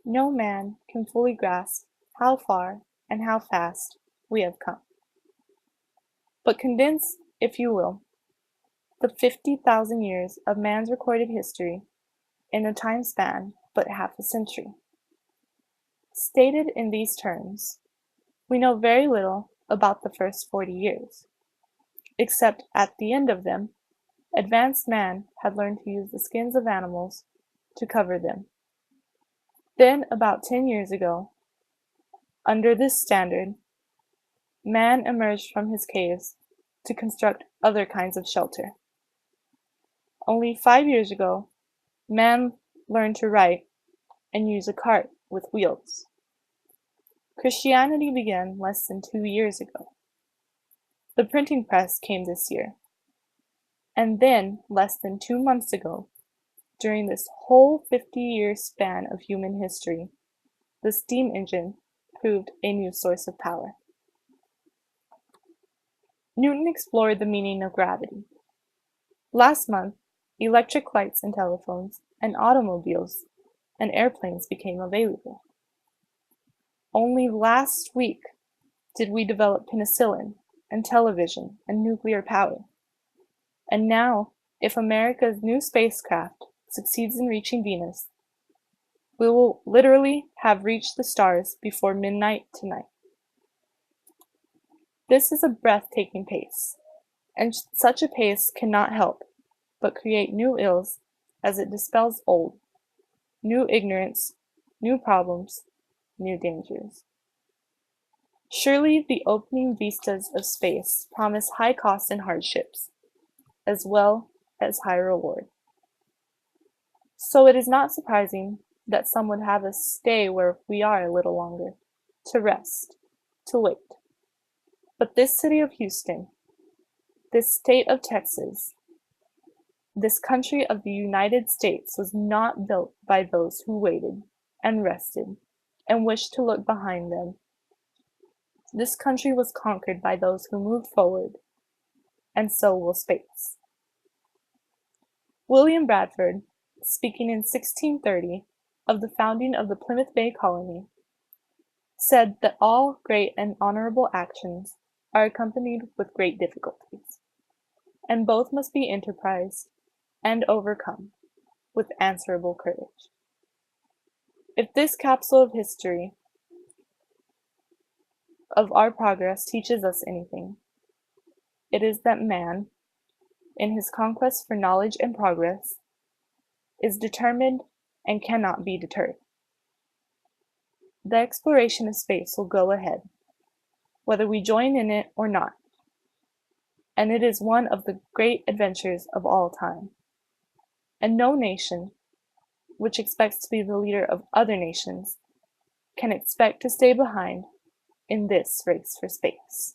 No man can fully grasp how far and how fast we have come. But condense, if you will, the 50,000 years of man's recorded history in a time span but half a century. Stated in these terms, we know very little about the first 40 years, except at the end of them, advanced man had learned to use the skins of animals to cover them. Then, about 10 years ago, under this standard, man emerged from his caves to construct other kinds of shelter. Only 5 years ago, man learned to write and use a cart with wheels. Christianity began less than 2 years ago. The printing press came this year. And then, less than 2 months ago, during this whole 50-year span of human history, the steam engine proved a new source of power. Newton explored the meaning of gravity. Last month, electric lights and telephones and automobiles and airplanes became available. Only last week did we develop penicillin and television and nuclear power. And now, if America's new spacecraft succeeds in reaching Venus, we will literally have reached the stars before midnight tonight. This is a breathtaking pace, and such a pace cannot help but create new ills as it dispels old, new ignorance, new problems, new dangers. Surely the opening vistas of space promise high costs and hardships, as well as high reward. So it is not surprising that some would have us stay where we are a little longer, to rest, to wait. But this city of Houston, this state of Texas, this country of the United States was not built by those who waited and rested and wished to look behind them. This country was conquered by those who moved forward, and so will space. William Bradford, speaking in 1630 of the founding of the Plymouth Bay colony, said that all great and honorable actions are accompanied with great difficulties, and both must be enterprised and overcome with answerable courage. If this capsule of history of our progress teaches us anything, it is that man, in his conquest for knowledge and progress, is determined and cannot be deterred. The exploration of space will go ahead, whether we join in it or not, and it is one of the great adventures of all time. And no nation, which expects to be the leader of other nations, can expect to stay behind in this race for space.